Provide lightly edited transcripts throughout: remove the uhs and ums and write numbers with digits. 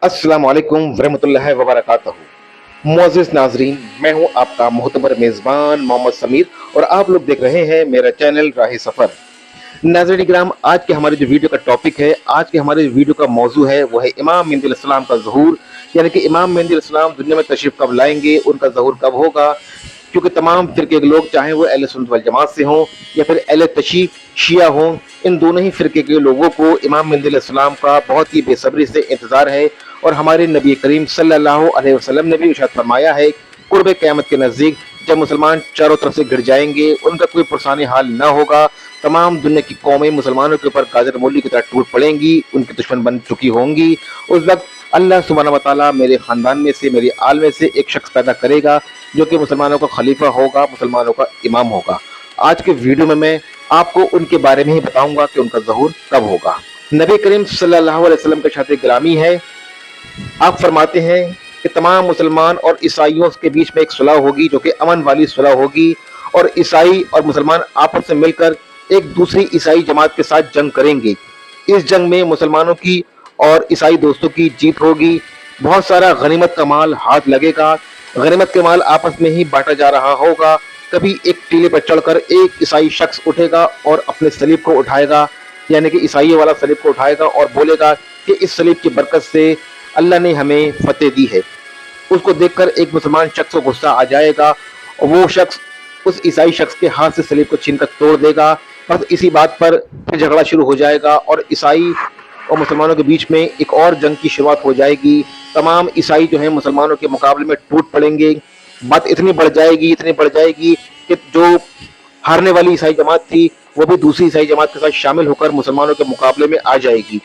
अस्सलाम वालेकुम वरहमतुल्लाहि वबरकातुहू। मुअज़्ज़िज़ नाज़रीन, मैं हूं आपका मोहतबर मेज़बान मोहम्मद समीर और आप लोग देख रहे हैं मेरा चैनल राह सफ़र। नाज़रीन इकराम, आज के हमारे जो वीडियो का टॉपिक है, आज के हमारे वीडियो का मौजू है वो है इमाम मेहदी अलैहिस्सलाम का ज़हूर, यानी कि इमाम मेहदी अलैहिस्सलाम दुनिया में तशरीफ़ कब लाएंगे, उनका ज़हूर कब होगा। क्योंकि तमाम फ़िरके के लोग, चाहे वो अहले सुन्नत वल जमात से हों या फिर अहले तशय्युअ शिया हों, इन दोनों ही फ़िरके के लोगों को इमाम मेहदी अलैहिस्सलाम का बहुत ही बेसब्री से इंतज़ार है। और हमारे नबी करीम सल्लल्लाहु अलैहि वसल्लम ने भी इरशाद फरमाया है, कुर्ब क़यामत के नज़दीक जब मुसलमान चारों तरफ से घिर जाएंगे, उनका कोई पुरसानी हाल न होगा, तमाम दुनिया की कौमें मुसलमानों के ऊपर गाजर मूली की तरह टूट पड़ेंगी, उनकी दुश्मन बन चुकी होंगी। उस वक्त अल्लाह सुब्हानहू व तआला मेरे ख़ानदान में से, मेरी आल में से एक शख्स पैदा करेगा जो कि मुसलमानों का खलीफा होगा, मुसलमानों का इमाम होगा। आज के वीडियो में मैं आपको उनके बारे में ही बताऊंगा कि उनका ज़हूर कब होगा। नबी करीम सल्लल्लाहु अलैहि वसल्लम का शात गिरामी है, आप फरमाते हैं कि तमाम मुसलमान और ईसाइयों के बीच में एक सुलह होगी जो कि अमन वाली सुलह होगी, और ईसाई और मुसलमान आपस में मिलकर एक दूसरी ईसाई जमात के साथ जंग करेंगे। इस जंग में मुसलमानों की और ईसाई दोस्तों की जीत होगी। बहुत सारा गनीमत का माल हाथ लगेगा, गनीमत के माल आपस में ही बांटा जा रहा होगा। कभी एक टीले पर चढ़कर एक ईसाई शख्स उठेगा और अपने सलीब को उठाएगा, यानी कि ईसाई वाला सलीब को उठाएगा और बोलेगा कि इस सलीब की बरकत से अल्लाह ने हमें फतेह दी है। उसको देखकर एक मुसलमान शख्स को गुस्सा आ जाएगा और वो शख्स उस ईसाई शख्स के हाथ से सलीब को छीनकर तोड़ देगा। बस इसी बात पर फिर झगड़ा शुरू हो जाएगा और ईसाई और मुसलमानों के बीच में एक और जंग की शुरुआत हो जाएगी। तमाम ईसाई जो है मुसलमानों के मुकाबले में टूट पड़ेंगे। बात इतनी बढ़ जाएगी कि जो हारने वाली ईसाई जमात थी वो भी दूसरी ईसाई जमात के साथ शामिल होकर मुसलमानों के मुकाबले में आ जाएगी।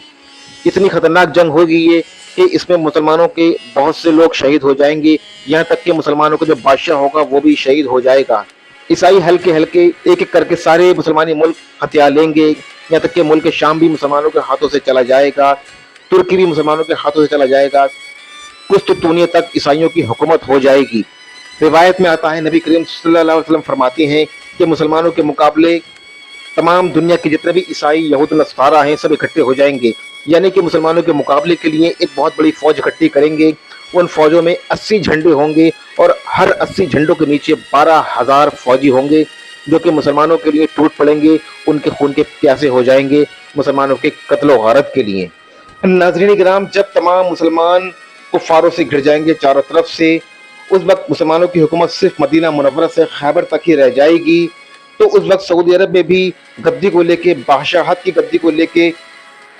इतनी खतरनाक जंग होगी ये कि इसमें मुसलमानों के बहुत से लोग शहीद हो जाएंगे, यहाँ तक कि मुसलमानों का जो बादशाह होगा वो भी शहीद हो जाएगा। ईसाई हल्के हल्के एक एक करके सारे मुसलमानी मुल्क हथियार लेंगे, यहाँ तक कि मुल्क शाम भी मुसलमानों के हाथों से चला जाएगा, तुर्की भी मुसलमानों के हाथों से चला जाएगा, कुस्तुनतुनिया तक ईसाइयों की हुकूमत हो जाएगी। रिवायत में आता है, नबी करीम सल्लल्लाहु अलैहि वसल्लम फरमाते हैं कि मुसलमानों के मुकाबले तमाम दुनिया के जितने भी ईसाई यहूद नस्वारा हैं सब इकट्ठे हो जाएंगे, यानी कि मुसलमानों के मुकाबले के लिए एक बहुत बड़ी फौज इकट्ठी करेंगे। उन फौजों में 80 झंडे होंगे और हर 80 झंडों के नीचे 12,000 फौजी होंगे जो कि मुसलमानों के लिए टूट पड़ेंगे, उनके खून के प्यासे हो जाएंगे मुसलमानों के कत्ल गारत के लिए। नाज़रीन किराम, जब तमाम मुसलमान कुफारों से घिर जाएंगे चारों तरफ से, उस वक्त मुसलमानों की हुकूमत सिर्फ मदीना मुनव्वरा से खैबर तक ही रह जाएगी। तो उस वक्त सऊदी अरब में भी गद्दी को लेके, बादशाहत की गद्दी को लेके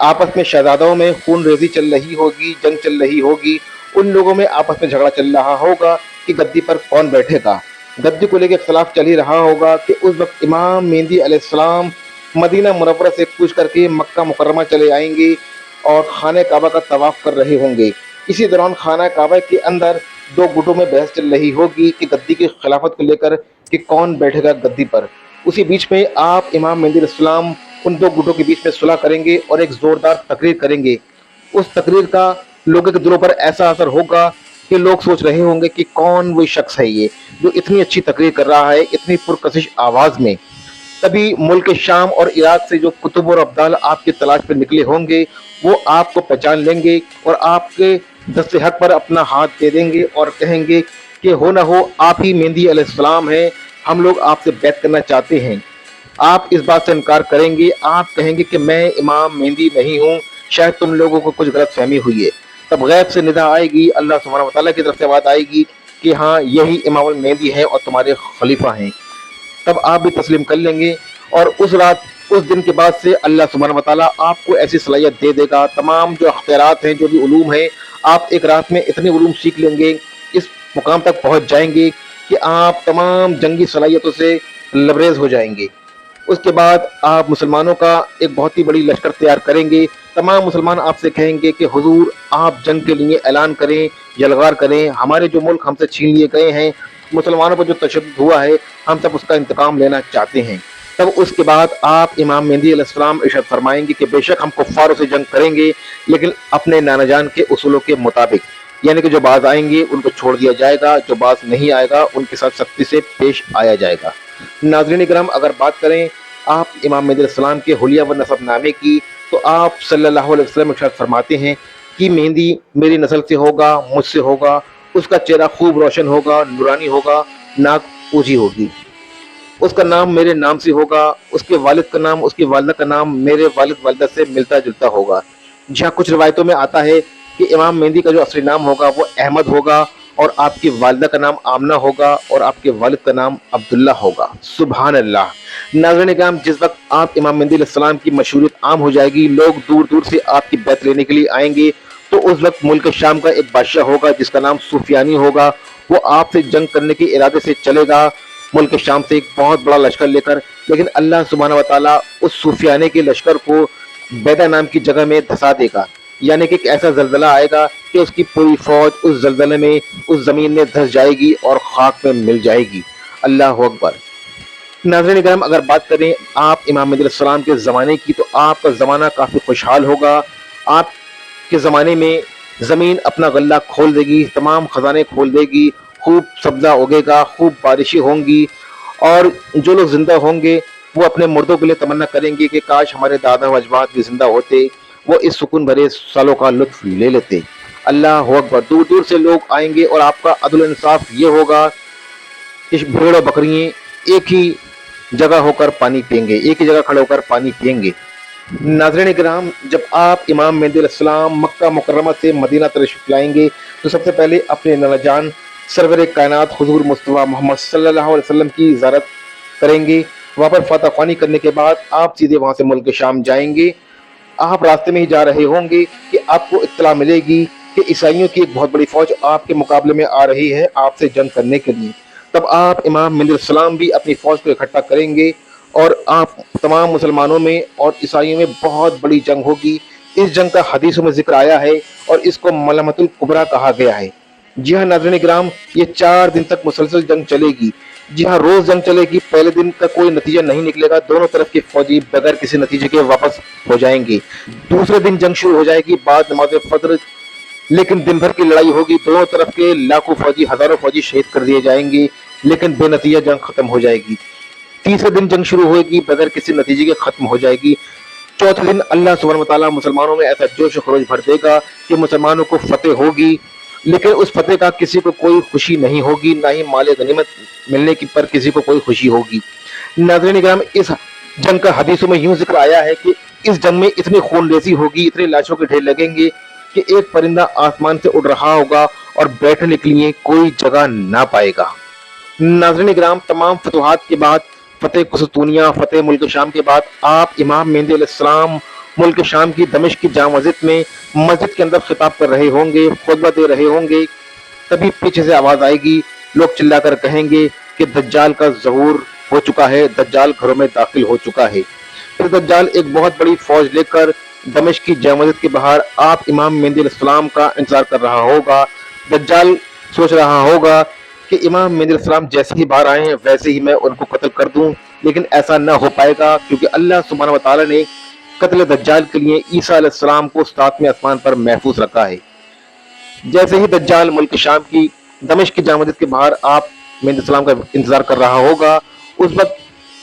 आपस में शहजादों में खून रेजी चल रही होगी, जंग चल रही होगी। उन लोगों में आपस में झगड़ा चल रहा होगा कि गद्दी पर कौन बैठेगा। गद्दी को लेकर इख्तलाफ चल ही रहा होगा कि उस वक्त इमाम मेहदी अलैहिस्सलाम मदीना मुनव्वरा से कूच करके मक्का मुकर्रमा चले आएंगे और खाने काबा का तवाफ कर रहे होंगे। इसी दौरान खाना काबा के अंदर दो गुटों में बहस चल रही होगी कि गद्दी की खिलाफत को लेकर कि कौन बैठेगा गद्दी पर। उसी बीच में आप इमाम मेहदी अलैहिस्सलाम उन दो गुटों के बीच में सुलह करेंगे और एक जोरदार तकरीर करेंगे। उस तकरीर का लोगों के दिलों पर ऐसा असर होगा कि लोग सोच रहे होंगे कि कौन वो शख्स है ये जो इतनी अच्छी तकरीर कर रहा है, इतनी पुरकशिश आवाज में। तभी मुल्क शाम और इराक से जो कुतुब और अब्दाल आपकी तलाश पर निकले होंगे वो आपको पहचान लेंगे और आपके दस्ते हक पर अपना हाथ दे देंगे और कहेंगे कि हो ना हो आप ही मेहदी अलैहिस्सलाम हैं, हम लोग आपसे बैत करना चाहते हैं। आप इस बात से इनकार करेंगे, आप कहेंगे कि मैं इमाम मेहदी नहीं हूँ, शायद तुम लोगों को कुछ गलत फहमी हुई है। तब गैब से निदा आएगी, अल्लाह सुब्हानहू व तआला की तरफ से बात आएगी कि हाँ यही इमाम मेहदी है और तुम्हारे खलीफा हैं। तब आप भी तस्लीम कर लेंगे और उस रात, उस दिन के बाद से अल्लाह सुब्हानहू व तआला आपको ऐसी सलाहियत दे देगा, तमाम जो अख्तियारात हैं, जो भी उलूम हैं, आप एक रात में इतने उलूम सीख लेंगे, इस मुकाम तक पहुँच जाएंगे कि आप तमाम जंगी सलाहियतों से लबरेज हो जाएंगे। उसके बाद आप मुसलमानों का एक बहुत ही बड़ी लश्कर तैयार करेंगे। तमाम मुसलमान आपसे कहेंगे कि हुजूर आप जंग के लिए ऐलान करें, यलगार करें, हमारे जो मुल्क हमसे छीन लिए गए हैं, मुसलमानों पर जो तशद्दुद हुआ है, हम सब उसका इंतकाम लेना चाहते हैं। तब उसके बाद आप इमाम मेहदी अलैहिस्सलाम इरशाद फरमाएंगे कि बेशक हम कुफ्फारों से जंग करेंगे, लेकिन अपने नाना जान के उसूलों के मुताबिक, यानी कि जो बाज आएंगे उनको छोड़ दिया जाएगा, जो बाज नहीं आएगा उनके साथ सख्ती से पेश आया जाएगा। नाज़रीन किराम, अगर बात करें आप इमाम मेहदी अलैहिस्सलाम के हुलिया व नसब नामे की, तो आप सल्लल्लाहु अलैहि वसल्लम इरशाद फरमाते हैं कि मेहंदी मेरी नस्ल से होगा, मुझसे होगा, उसका चेहरा खूब रोशन होगा, नूरानी होगा, नाक ऊंची होगी, उसका नाम मेरे नाम से होगा, उसके वालिद का नाम उसकी वालिदा का नाम मेरे वालिद वालिदा से मिलता जुलता होगा। जहाँ कुछ रिवायतों में आता है कि इमाम मेहंदी का जो असली नाम होगा वो अहमद होगा, और आपकी वालिदा का नाम आमना होगा, और आपके वालिद का नाम अब्दुल्ला होगा। सुभान अल्लाह। नाज़रीन किराम, जिस वक्त आप इमाम मेहंदी अलैहिस्सलाम की मशहूरियत आम हो जाएगी, लोग दूर दूर से आपकी बैत लेने के लिए आएंगे, तो उस वक्त मुल्क शाम का एक बादशाह होगा जिसका नाम सुफियानी होगा। वो आपसे जंग करने के इरादे से चलेगा मुल्क शाम से एक बहुत बड़ा लश्कर लेकर, लेकिन अल्लाह सुब्हानहू व तआला उस सूफियाने के लश्कर को बैदा नाम की जगह में धंसा देगा। यानी कि एक ऐसा जल्जला आएगा कि उसकी पूरी फौज उस जल्जले में, उस जमीन में धंस जाएगी और खाक में मिल जाएगी। अल्लाह अकबर। नाज़रीन इकराम, अगर बात करें आप इमाम मेहदी अलैहिस्सलाम के ज़माने की, तो आपका ज़माना काफ़ी खुशहाल होगा। आपके ज़माने में ज़मीन अपना गल्ला खोल देगी, तमाम ख़जाने खोल देगी, खूब सब्ज़ा उगेगा, खूब बारिशें होंगी, और जो लोग ज़िंदा होंगे वो अपने मुर्दों के लिए तमन्ना करेंगे कि काश हमारे दादा व अजदाद भी ज़िंदा होते, वो इस सुकून भरे सालों का लुत्फ़ ले लेते। अल्लाह अकबर। दूर दूर से लोग आएंगे और आपका अदल इंसाफ ये होगा कि भेड़ और बकरियाँ एक ही जगह होकर पानी पियेंगे, एक ही जगह खड़े होकर पानी पियेंगे। नाज़रीन किराम, जब आप इमाम मेहदी अलैहिस्सलाम मक्का मुकर्रमा से मदीना तशरीफ लाएंगे, तो सबसे पहले अपने नाना जान सरवर कायनात हुजूर मुस्तफ़ा मोहम्मद सल्लल्लाहु अलैहि वसल्लम की ज़ियारत करेंगे। वहाँ पर फतह ख़्वानी करने के बाद आप सीधे वहाँ से मुल्क शाम जाएंगे। आप रास्ते में ही जा रहे होंगे कि आपको इत्तला मिलेगी कि ईसाइयों की एक बहुत बड़ी फौज आपके मुकाबले में आ रही है आपसे जंग करने के लिए। तब आप इमाम मेहदी अलैहिस्सलाम भी अपनी फौज को इकट्ठा करेंगे, और आप तमाम मुसलमानों में और ईसाइयों में बहुत बड़ी जंग होगी। इस जंग का हदीसों में जिक्र आया है और इसको मलमतुल कुबरा कहा गया है। जी हाँ नाज़रीन किराम, ये 4 दिन तक मुसलसल जंग चलेगी। जी हाँ, रोज जंग चलेगी। पहले दिन का कोई नतीजा नहीं निकलेगा, दोनों तरफ के फौजी बगैर किसी नतीजे के वापस हो जाएंगे। दूसरे दिन जंग शुरू हो जाएगी बाद नमाज फज्र, लेकिन दिन भर की लड़ाई होगी, दोनों तरफ के लाखों फौजी, हजारों फौजी शहीद कर दिए जाएंगे, लेकिन बेनतीजा जंग खत्म हो जाएगी। तीसरे दिन जंग शुरू होगी, बगैर किसी नतीजे के खत्म हो जाएगी। चौथे दिन अल्लाह सुब्हानहू व तआला मुसलमानों में ऐसा जोश खरोश भर देगा कि मुसलमानों को फतेह होगी, लेकिन उस फतेह का किसी को कोई खुशी नहीं होगी, ना ही माल गनीमत मिलने की पर किसी को कोई खुशी होगी। नाज़रीन इकराम, इस जंग का हदीसों में यूं जिक्र आया है कि इस जंग में इतनी खूनरेज़ी होगी, इतने लाशों के ढेर लगेंगे कि एक परिंदा आसमान से उड़ रहा होगा और बैठने के लिए कोई जगह ना पाएगा। नाज़रीन इकराम, तमाम फतवाहत के बाद, फतेह कुस्तुनिया, फतेह मुल्क शाम के बाद, आप इमाम मेहदी अलैहिस्सलाम मुल्क शाम की दमिश्क की जामा मस्जिद में, मस्जिद के अंदर खिताब कर रहे होंगे, खुतबा दे रहे होंगे। तभी पीछे से आवाज़ आएगी, लोग चिल्लाकर कहेंगे कि दज्जाल का ज़हूर हो चुका है, दज्जाल घरों में दाखिल हो चुका है। फिर दज्जाल एक बहुत बड़ी फौज लेकर दमिश्क की जामा मस्जिद के बाहर आप इमाम मेहदी अलैहिस्सलाम का इंतजार कर रहा होगा। दज्जाल सोच रहा होगा कि इमाम मेहदी अलैहिस्सलाम जैसे ही बाहर आए हैं वैसे ही मैं उनको कत्ल कर दूं, लेकिन ऐसा न हो पाएगा, क्योंकि अल्लाह सुब्हानहू व तआला ने कत्ल दज्जाल के लिए ईसा अलैहिस्सलाम को 7वें आसमान पर महफूज रखा है। जैसे ही दज्जाल मुल्क शाम की दमिश्क की जामा मस्जिद के बाहर आप मेहदी अलैहिस्सलाम का इंतजार कर रहा होगा, उस वक्त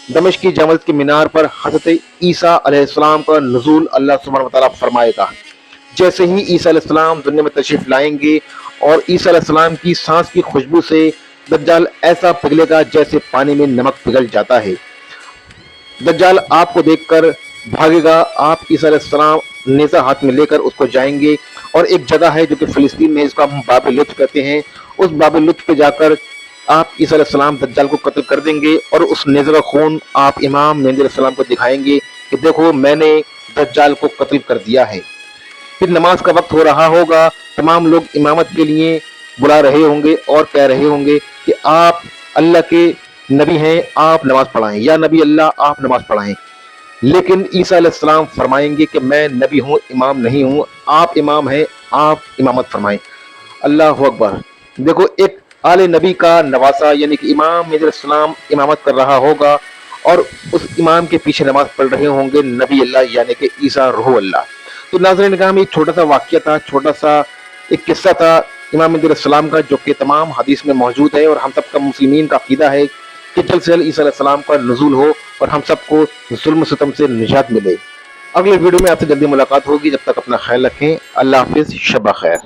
दमिश्क की जामा मस्जिद के मीनार पर हज़रत ईसा अलैहिस्सलाम का नुज़ूल अल्लाह सुब्हानहू व तआला फरमाएगा। जैसे ही ईसा अलैहिस्सलाम दुनिया में तशरीफ लाएंगे और ईसा अलैहिस्सलाम की सांस की खुशबू से दज्जाल ऐसा पिघलेगा जैसे पानी में नमक पिघल जाता है। दज्जाल आपको देखकर भागेगा, आप ईसा अलैहिस्सलाम नेज़ा हाथ में लेकर उसको जाएंगे, और एक जगह है जो कि फिलिस्तीन में, इसको हम बाब लुत्फ कहते हैं, उस बाब लुत्फ पे जाकर आप ईसा अलैहिस्सलाम दज्जाल को कत्ल कर देंगे, और उस नेज़े का खून आप इमाम मेहदी अलैहिस्सलाम को दिखाएंगे कि देखो मैंने दज्जाल को कत्ल कर दिया है। फिर नमाज का वक्त हो रहा होगा, तमाम लोग इमामत के लिए बुला रहे होंगे और कह रहे होंगे कि आप अल्लाह के नबी हैं, आप नमाज पढ़ाएं, या नबी अल्लाह आप नमाज पढ़ाएं। लेकिन ईसा अलैहिस्सलाम फरमाएंगे कि मैं नबी हूँ, इमाम नहीं हूँ, आप इमाम हैं, आप इमामत फरमाएं। अल्लाह अकबर। देखो, एक आले नबी का नवासा यानी कि इमाम मेहदी अलैहिस्सलाम इमामत कर रहा होगा, और उस इमाम के पीछे नमाज पढ़ रहे होंगे नबी अल्लाह यानी कि ईसा रूह अल्लाह। तो नाज़रीन किराम, एक छोटा सा वाक़या था, छोटा सा एक किस्सा था इमाम मेहदी अलैहिस्सलाम का, जो कि तमाम हदीस में मौजूद है, और हम सबका मुस्लिमीन का अक़ीदा है कि जल्द से जल्द ईसा अलैहिस्सलाम का नुज़ूल हो और हम सबको ज़ुल्म सितम से निजात मिले। अगले वीडियो में आपसे जल्दी मुलाकात होगी। जब तक अपना ख्याल रखें। अल्लाह हाफिज, शब खैर।